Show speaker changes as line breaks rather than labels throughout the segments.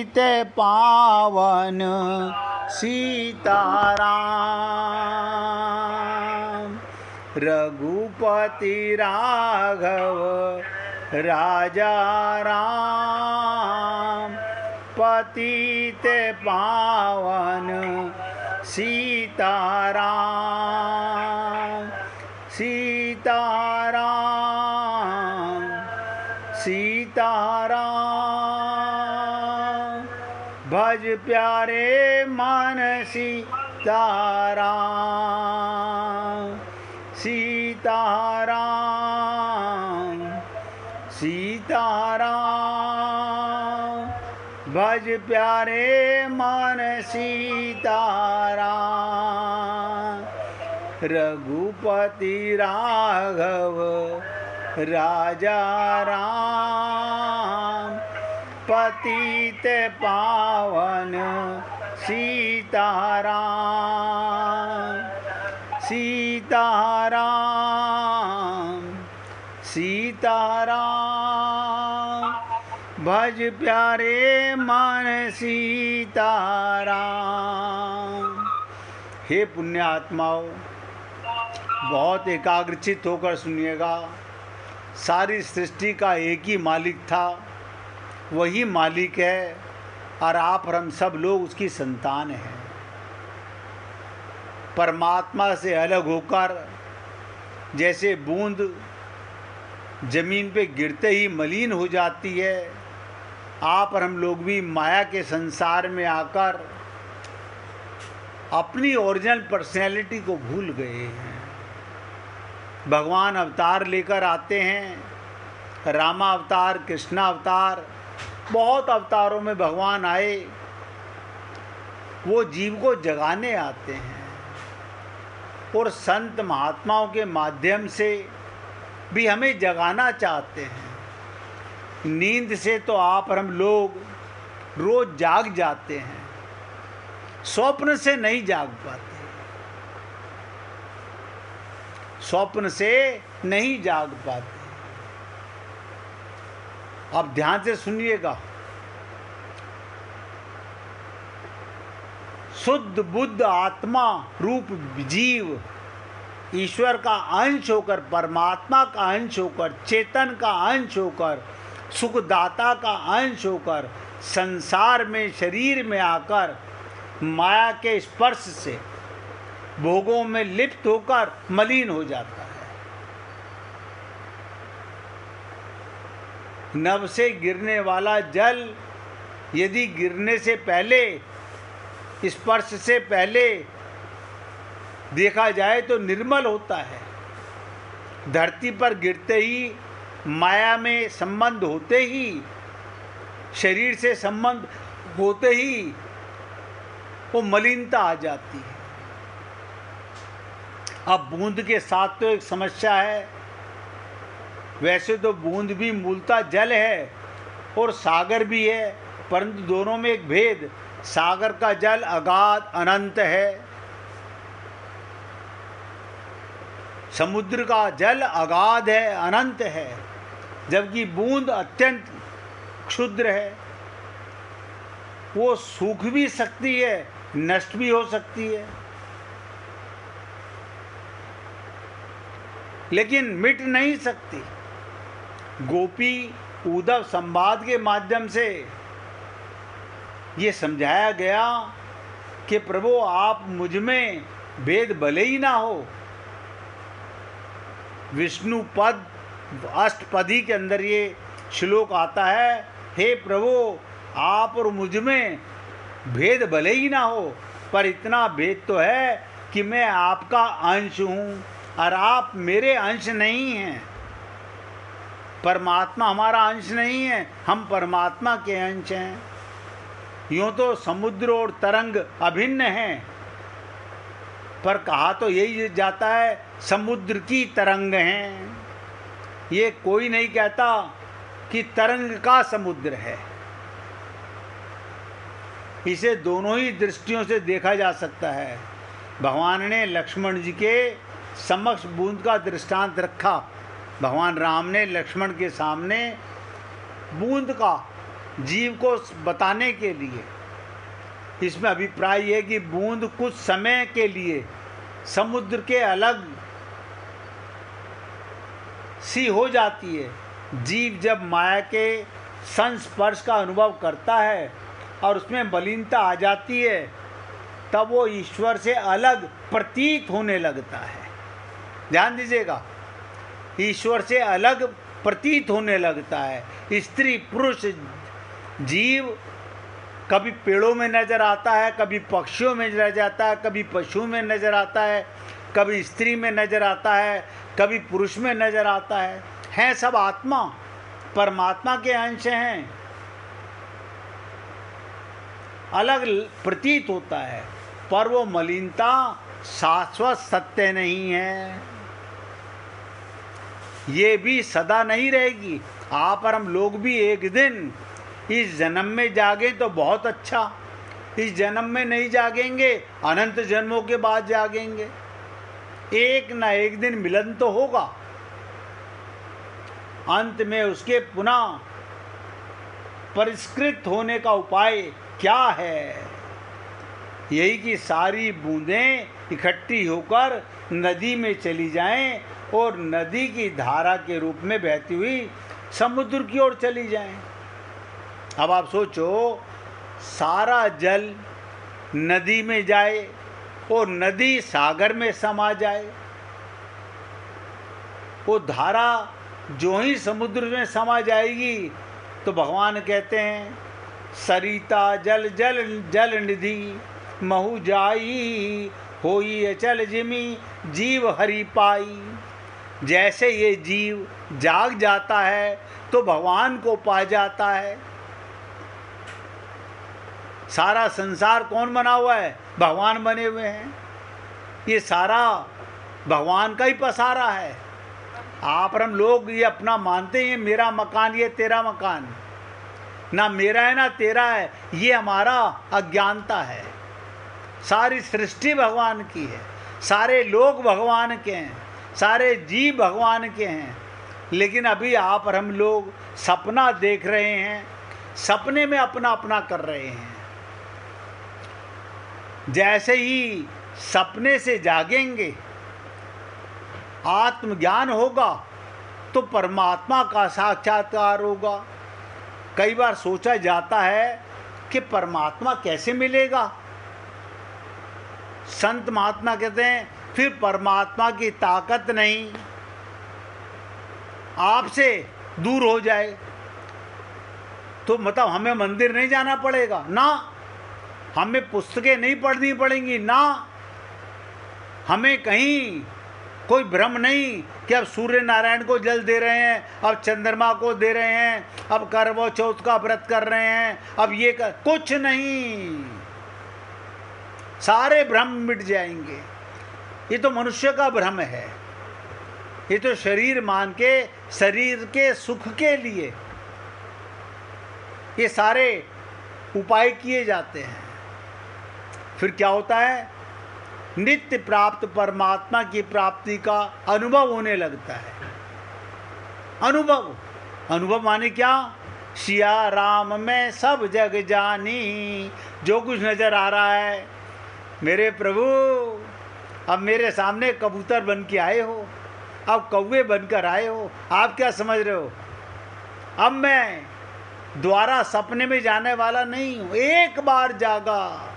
ते पावन सीताराम, रघुपति राघव राजा राम, पतित पावन सीताराम, सीताराम, सीताराम, भज प्यारे मन सीताराम, सीताराम, सीताराम, भज प्यारे मन सीताराम, रघुपति राघव राजा राम, पतित पावन सीताराम, सीताराम, सीताराम, भज प्यारे मन सीताराम। हे पुण्यात्माओं, बहुत एकाग्रचित होकर सुनिएगा। सारी सृष्टि का एक ही मालिक था, वही मालिक है और आप और हम सब लोग उसकी संतान हैं। परमात्मा से अलग होकर जैसे बूंद जमीन पे गिरते ही मलिन हो जाती है, आप और हम लोग भी माया के संसार में आकर अपनी ओरिजिनल पर्सनैलिटी को भूल गए हैं। भगवान अवतार लेकर आते हैं, रामा अवतार, कृष्णा अवतार, बहुत अवतारों में भगवान आए। वो जीव को जगाने आते हैं और संत महात्माओं के माध्यम से भी हमें जगाना चाहते हैं। नींद से तो आप और हम लोग रोज जाग जाते हैं, स्वप्न से नहीं जाग पाते, स्वप्न से नहीं जाग पाते। अब ध्यान से सुनिएगा। शुद्ध बुद्ध आत्मा रूप जीव ईश्वर का अंश होकर, परमात्मा का अंश होकर, चेतन का अंश होकर, सुखदाता का अंश होकर संसार में शरीर में आकर माया के स्पर्श से भोगों में लिप्त होकर मलिन हो जाता है। नभ से गिरने वाला जल यदि गिरने से पहले, स्पर्श से पहले देखा जाए तो निर्मल होता है। धरती पर गिरते ही, माया में संबंध होते ही, शरीर से संबंध होते ही वो मलिनता आ जाती है। अब बूंद के साथ तो एक समस्या है। वैसे तो बूंद भी मूलतः जल है और सागर भी है, परंतु दोनों में एक भेद, सागर का जल अगाध अनंत है, समुद्र का जल अगाध है, अनंत है, जबकि बूंद अत्यंत क्षुद्र है। वो सूख भी सकती है, नष्ट भी हो सकती है, लेकिन मिट नहीं सकती। गोपी उद्धव संवाद के माध्यम से ये समझाया गया कि प्रभु आप मुझ में भेद भले ही ना हो। विष्णु पद अष्टपदी के अंदर ये श्लोक आता है, हे प्रभु आप और मुझ में भेद भले ही ना हो, पर इतना भेद तो है कि मैं आपका अंश हूँ और आप मेरे अंश नहीं हैं। परमात्मा हमारा अंश नहीं है, हम परमात्मा के अंश हैं। यूँ तो समुद्र और तरंग अभिन्न हैं, पर कहा तो यही जाता है समुद्र की तरंग हैं। ये कोई नहीं कहता कि तरंग का समुद्र है। इसे दोनों ही दृष्टियों से देखा जा सकता है। भगवान ने लक्ष्मण जी के समक्ष बूंद का दृष्टांत रखा। भगवान राम ने लक्ष्मण के सामने बूंद का जीव को बताने के लिए। इसमें अभिप्राय है कि बूंद कुछ समय के लिए समुद्र के अलग सी हो जाती है। जीव जब माया के संस्पर्श का अनुभव करता है और उसमें मलिनता आ जाती है, तब वो ईश्वर से अलग प्रतीत होने लगता है। ध्यान दीजिएगा, ईश्वर से अलग प्रतीत होने लगता है। स्त्री पुरुष जीव कभी पेड़ों में नजर आता है, कभी पक्षियों में नजर जाता है, कभी पशुओं में नजर आता है, कभी स्त्री में नजर आता है, कभी पुरुष में नजर आता है सब आत्मा, परमात्मा के अंश हैं। अलग प्रतीत होता है, पर वो मलिनता शाश्वत सत्य नहीं है। ये भी सदा नहीं रहेगी। आप और हम लोग भी एक दिन इस जन्म में जागे तो बहुत अच्छा, इस जन्म में नहीं जागेंगे अनंत जन्मों के बाद जागेंगे। एक ना एक दिन मिलन तो होगा। अंत में उसके पुनः परिष्कृत होने का उपाय क्या है? यही कि सारी बूंदें इकट्ठी होकर नदी में चली जाएं और नदी की धारा के रूप में बहती हुई समुद्र की ओर चली जाएं। अब आप सोचो, सारा जल नदी में जाए और नदी सागर में समा जाए, वो धारा जो ही समुद्र में समा जाएगी तो भगवान कहते हैं सरिता जल जल जल निधि महु जाई होई अचल जिमी जीव हरि पाई। जैसे ये जीव जाग जाता है तो भगवान को पा जाता है। सारा संसार कौन बना हुआ है? भगवान बने हुए हैं। ये सारा भगवान का ही पसारा है। आप और हम लोग ये अपना मानते हैं, मेरा मकान, ये तेरा मकान। ना मेरा है ना तेरा है, ये हमारा अज्ञानता है। सारी सृष्टि भगवान की है, सारे लोग भगवान के हैं, सारे जीव भगवान के हैं। लेकिन अभी आप और हम लोग सपना देख रहे हैं, सपने में अपना अपना कर रहे हैं। जैसे ही सपने से जागेंगे, आत्मज्ञान होगा तो परमात्मा का साक्षात्कार होगा। कई बार सोचा जाता है कि परमात्मा कैसे मिलेगा। संत महात्मा कहते हैं फिर परमात्मा की ताकत नहीं, आपसे दूर हो जाए तो मतलब हमें मंदिर नहीं जाना पड़ेगा ना, हमें पुस्तकें नहीं पढ़नी पड़ेंगी ना, हमें कहीं कोई भ्रम नहीं कि अब सूर्य नारायण को जल दे रहे हैं, अब चंद्रमा को दे रहे हैं, अब करवा चौथ का व्रत कर रहे हैं, अब ये कर, कुछ नहीं। सारे भ्रम मिट जाएंगे। ये तो मनुष्य का भ्रम है। ये तो शरीर मान के, शरीर के सुख के लिए ये सारे उपाय किए जाते हैं। फिर क्या होता है? नित्य प्राप्त परमात्मा की प्राप्ति का अनुभव होने लगता है। अनुभव माने क्या? सिया राम में सब जग जानी। जो कुछ नजर आ रहा है, मेरे प्रभु अब मेरे सामने कबूतर बन के आए हो, अब कौवे बनकर आए हो, आप क्या समझ रहे हो? अब मैं द्वारा सपने में जाने वाला नहीं हूं। एक बार जागा,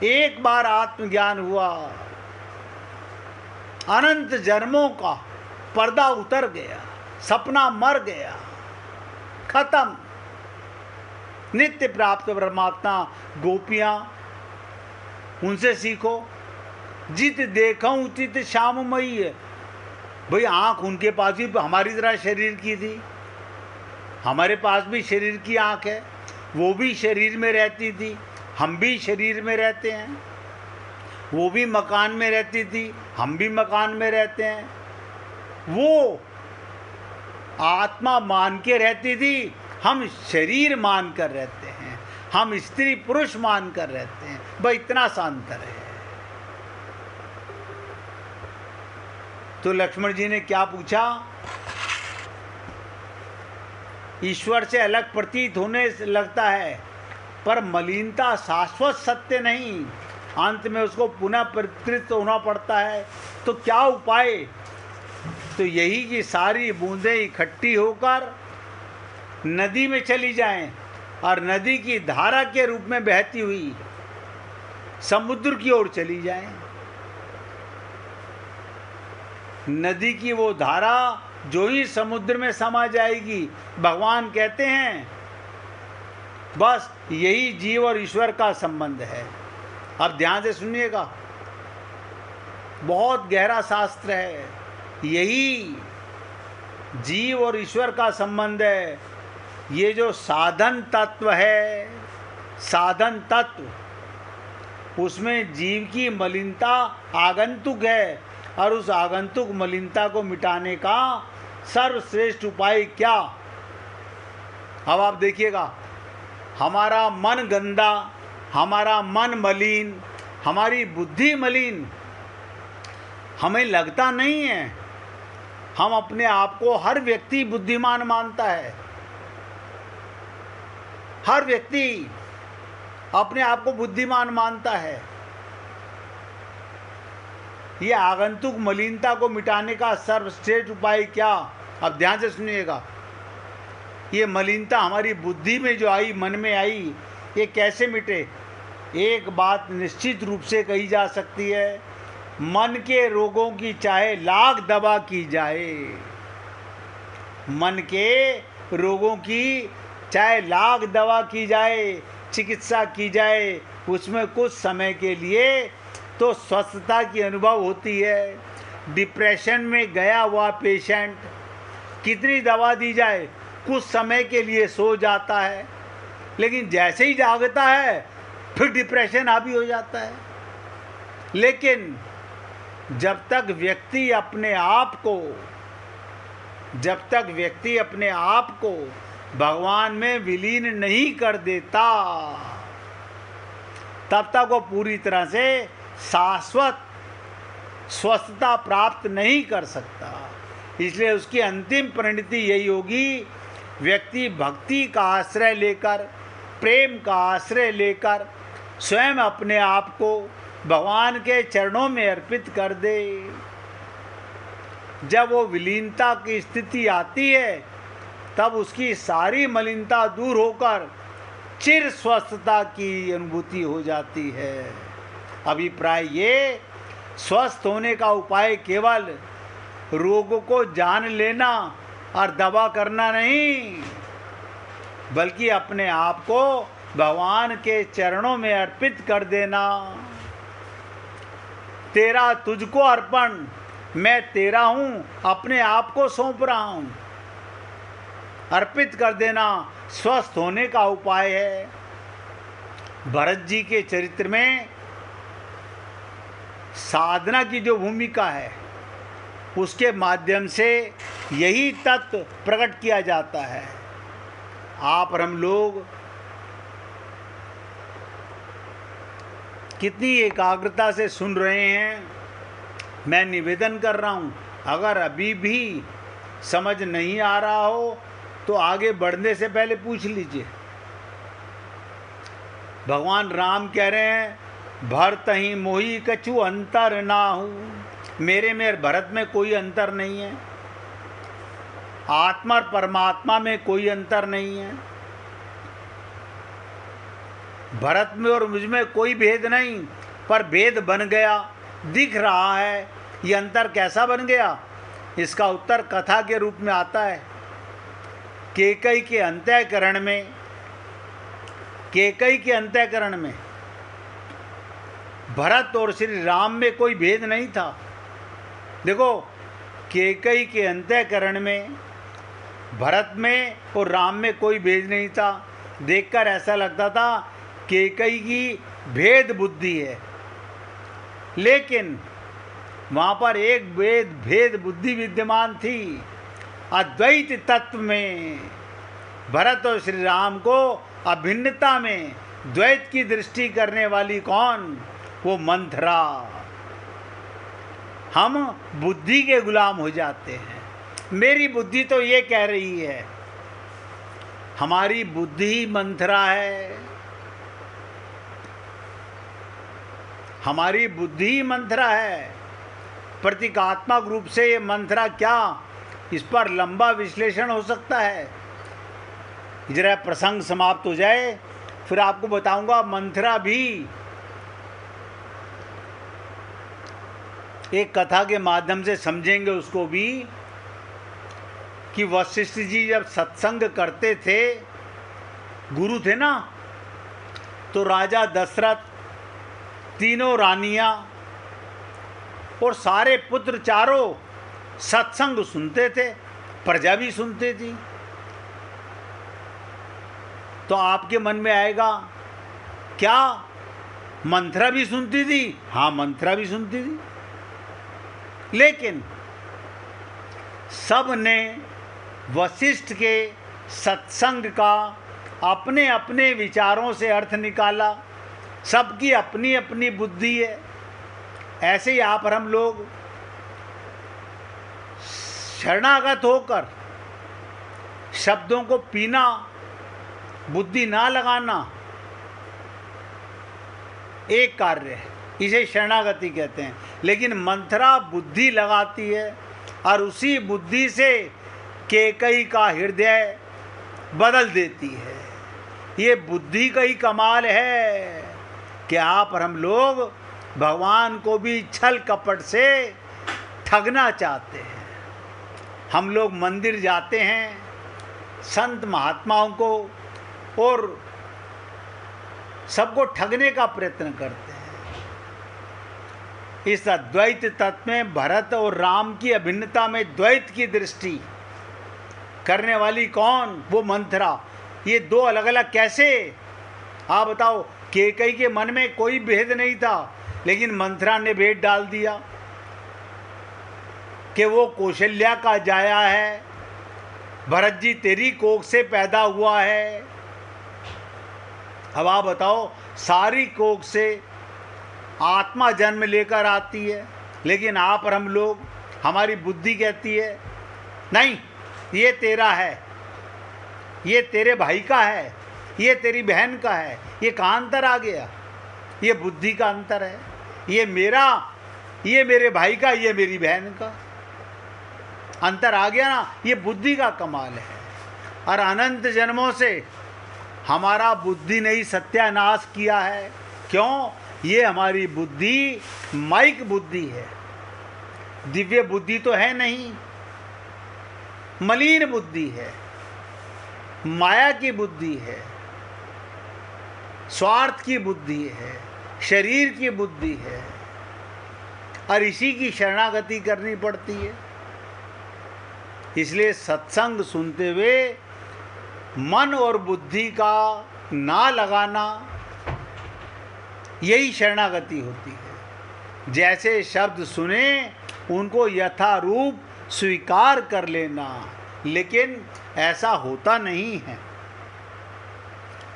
एक बार आत्मज्ञान हुआ, अनंत जन्मों का पर्दा उतर गया, सपना मर गया, खत्म। नित्य प्राप्त परमात्मा गोपियां, उनसे सीखो। जित देखूं तित श्याममयी है। भाई आंख उनके पास भी हमारी तरह शरीर की थी, हमारे पास भी शरीर की आंख है, वो भी शरीर में रहती थी, हम भी शरीर में रहते हैं। वो भी मकान में रहती थी, हम भी मकान में रहते हैं। वो आत्मा मान के रहती थी, हम शरीर मान कर रहते हैं, हम स्त्री पुरुष मान कर रहते हैं। भाई इतना सा अंतर है। तो लक्ष्मण जी ने क्या पूछा? ईश्वर से अलग प्रतीत होने लगता है, पर मलिनता शाश्वत सत्य नहीं, अंत में उसको पुनः परितृप्त होना पड़ता है। तो क्या उपाय? तो यही कि सारी बूंदें इकट्ठी होकर नदी में चली जाएं और नदी की धारा के रूप में बहती हुई समुद्र की ओर चली जाएं। नदी की वो धारा जो ही समुद्र में समा जाएगी, भगवान कहते हैं बस यही जीव और ईश्वर का संबंध है। अब ध्यान से सुनिएगा, बहुत गहरा शास्त्र है। यही जीव और ईश्वर का संबंध है। ये जो साधन तत्व है, साधन तत्व, उसमें जीव की मलिनता आगंतुक है, और उस आगंतुक मलिनता को मिटाने का सर्वश्रेष्ठ उपाय क्या? अब आप देखिएगा, हमारा मन गंदा, हमारा मन मलिन, हमारी बुद्धि मलिन, हमें लगता नहीं है। हम अपने आप को, हर व्यक्ति बुद्धिमान मानता है, हर व्यक्ति अपने आप को बुद्धिमान मानता है। ये आगंतुक मलिनता को मिटाने का सर्वश्रेष्ठ उपाय क्या? अब ध्यान से सुनिएगा। ये मलिनता हमारी बुद्धि में जो आई, मन में आई, ये कैसे मिटे? एक बात निश्चित रूप से कही जा सकती है, मन के रोगों की चाहे लाख दवा की जाए, मन के रोगों की चाहे लाख दवा की जाए, चिकित्सा की जाए, उसमें कुछ समय के लिए तो स्वस्थता की अनुभव होती है। डिप्रेशन में गया हुआ पेशेंट, कितनी दवा दी जाए, कुछ समय के लिए सो जाता है, लेकिन जैसे ही जागता है फिर डिप्रेशन हावी हो जाता है। लेकिन जब तक व्यक्ति अपने आप को भगवान में विलीन नहीं कर देता, तब तक वो पूरी तरह से शाश्वत स्वस्थता प्राप्त नहीं कर सकता। इसलिए उसकी अंतिम परिणति यही होगी, व्यक्ति भक्ति का आश्रय लेकर, प्रेम का आश्रय लेकर स्वयं अपने आप को भगवान के चरणों में अर्पित कर दे। जब वो विलीनता की स्थिति आती है, तब उसकी सारी मलिनता दूर होकर चिर स्वस्थता की अनुभूति हो जाती है। अभिप्राय ये, स्वस्थ होने का उपाय केवल रोग को जान लेना और दवा करना नहीं, बल्कि अपने आप को भगवान के चरणों में अर्पित कर देना। तेरा तुझको अर्पण, मैं तेरा हूँ, अपने आप को सौंप रहा हूँ, अर्पित कर देना स्वस्थ होने का उपाय है। भरत जी के चरित्र में साधना की जो भूमिका है, उसके माध्यम से यही तत्व प्रकट किया जाता है। आप और हम लोग कितनी एकाग्रता से सुन रहे हैं। मैं निवेदन कर रहा हूँ, अगर अभी भी समझ नहीं आ रहा हो तो आगे बढ़ने से पहले पूछ लीजिए। भगवान राम कह रहे हैं, भरत ही मोही कछु अंतर नाहु, मेरे में भरत में कोई अंतर नहीं है, आत्मा और परमात्मा में कोई अंतर नहीं है, भरत में और मुझ में कोई भेद नहीं, पर भेद बन गया, दिख रहा है। ये अंतर कैसा बन गया? इसका उत्तर कथा के रूप में आता है। कैकेयी के अंतःकरण में भरत और श्री राम में कोई भेद नहीं था। देखो, कैकेयी के अंतःकरण में भरत में और राम में कोई भेद नहीं था। देखकर ऐसा लगता था कैकेयी की भेद बुद्धि है, लेकिन वहाँ पर एक भेद बुद्धि विद्यमान थी। अद्वैत तत्व में भरत और श्री राम को अभिन्नता में द्वैत की दृष्टि करने वाली कौन? वो मंथरा। हम बुद्धि के गुलाम हो जाते हैं। मेरी बुद्धि तो ये कह रही है, हमारी बुद्धि ही मंथरा है, हमारी बुद्धि ही मंथरा है। प्रतीकात्मक रूप से ये मंथरा क्या, इस पर लंबा विश्लेषण हो सकता है। जरा प्रसंग समाप्त हो जाए फिर आपको बताऊंगा। मंथरा भी एक कथा के माध्यम से समझेंगे उसको भी, कि वशिष्ठ जी जब सत्संग करते थे, गुरु थे ना, तो राजा दशरथ, तीनों रानियां और सारे पुत्र चारों सत्संग सुनते थे, प्रजा भी सुनती थी। तो आपके मन में आएगा, क्या मंथरा भी सुनती थी? हाँ, मंथरा भी सुनती थी, लेकिन सब ने वशिष्ठ के सत्संग का अपने अपने विचारों से अर्थ निकाला। सबकी अपनी अपनी बुद्धि है। ऐसे ही आप और हम लोग शरणागत होकर शब्दों को पीना, बुद्धि ना लगाना एक कार्य है, इसे शरणागति कहते हैं। लेकिन मंथरा बुद्धि लगाती है और उसी बुद्धि से कैकेयी का हृदय बदल देती है। ये बुद्धि का ही कमाल है कि आप और हम लोग भगवान को भी छल कपट से ठगना चाहते हैं। हम लोग मंदिर जाते हैं, संत महात्माओं को और सबको ठगने का प्रयत्न करते हैं। इस अद्वैत तत्व में भरत और राम की अभिन्नता में द्वैत की दृष्टि करने वाली कौन? वो मंथरा। ये दो अलग अलग कैसे? आप बताओ। कैकेयी के मन में कोई भेद नहीं था, लेकिन मंथरा ने भेद डाल दिया कि वो कौशल्या का जाया है, भरत जी तेरी कोख से पैदा हुआ है। अब आप बताओ, सारी कोख से आत्मा जन्म लेकर आती है, लेकिन आप और हम लोग, हमारी बुद्धि कहती है नहीं, ये तेरा है, ये तेरे भाई का है, ये तेरी बहन का है। ये कहाँ अंतर आ गया? ये बुद्धि का अंतर है। ये मेरा, ये मेरे भाई का, ये मेरी बहन का अंतर आ गया ना। ये बुद्धि का कमाल है। और अनंत जन्मों से हमारा बुद्धि ने ही सत्यानाश किया है। क्यों? ये हमारी बुद्धि माइक बुद्धि है, दिव्य बुद्धि तो है नहीं, मलिन बुद्धि है, माया की बुद्धि है, स्वार्थ की बुद्धि है, शरीर की बुद्धि है, और इसी की शरणागति करनी पड़ती है। इसलिए सत्संग सुनते हुए मन और बुद्धि का ना लगाना, यही शरणागति होती है। जैसे शब्द सुने उनको यथारूप स्वीकार कर लेना, लेकिन ऐसा होता नहीं है।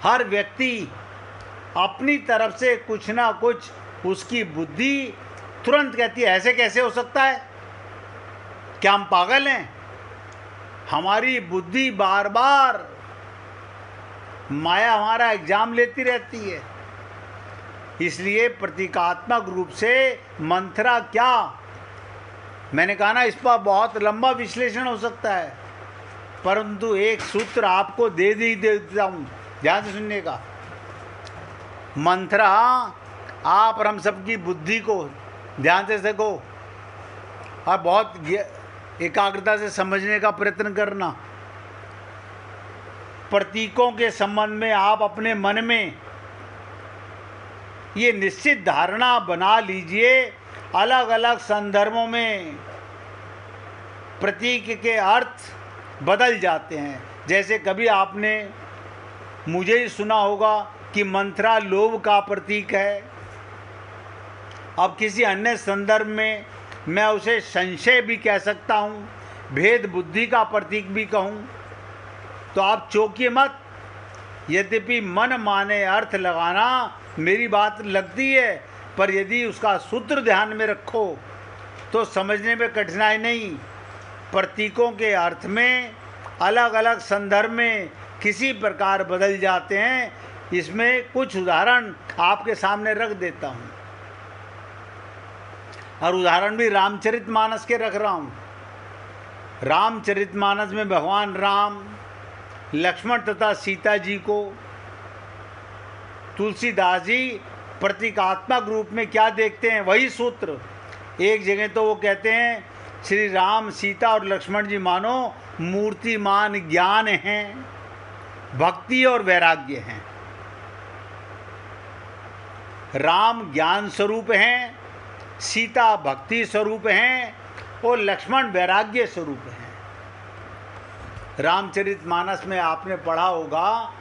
हर व्यक्ति अपनी तरफ से कुछ ना कुछ, उसकी बुद्धि तुरंत कहती है ऐसे कैसे हो सकता है, क्या हम पागल हैं? हमारी बुद्धि बार बार माया हमारा एग्जाम लेती रहती है। इसलिए प्रतीकात्मक रूप से मंथरा क्या, मैंने कहा ना, इस पर बहुत लंबा विश्लेषण हो सकता है, परंतु एक सूत्र आपको दे देता हूँ, ध्यान से सुनने का। मंथरा आप और हम सबकी बुद्धि को ध्यान से देखो और बहुत एकाग्रता से समझने का प्रयत्न करना। प्रतीकों के संबंध में आप अपने मन में ये निश्चित धारणा बना लीजिए, अलग अलग संदर्भों में प्रतीक के अर्थ बदल जाते हैं। जैसे कभी आपने मुझे ही सुना होगा कि मंथरा लोभ का प्रतीक है। अब किसी अन्य संदर्भ में मैं उसे संशय भी कह सकता हूँ, भेद बुद्धि का प्रतीक भी कहूँ। तो आप चौंकिए मत। यद्यपि मन माने अर्थ लगाना मेरी बात लगती है, पर यदि उसका सूत्र ध्यान में रखो तो समझने में कठिनाई नहीं। प्रतीकों के अर्थ में अलग अलग संदर्भ में किसी प्रकार बदल जाते हैं। इसमें कुछ उदाहरण आपके सामने रख देता हूँ, और उदाहरण भी रामचरितमानस के रख रहा हूँ। रामचरितमानस में भगवान राम, लक्ष्मण तथा सीता जी को तुलसीदास जी प्रतीकात्मक रूप में क्या देखते हैं, वही सूत्र। एक जगह तो वो कहते हैं श्री राम, सीता और लक्ष्मण जी मानो मूर्तिमान ज्ञान हैं, भक्ति और वैराग्य हैं। राम ज्ञान स्वरूप हैं, सीता भक्ति स्वरूप हैं और लक्ष्मण वैराग्य स्वरूप हैं। रामचरितमानस में आपने पढ़ा होगा,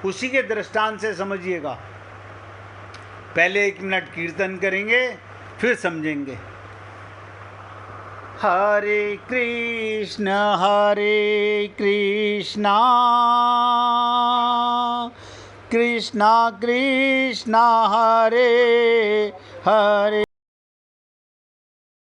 उसी के दृष्टांत से समझिएगा। पहले 1 मिनट कीर्तन करेंगे, फिर समझेंगे। हरे कृष्ण कृष्णा कृष्णा हरे हरे,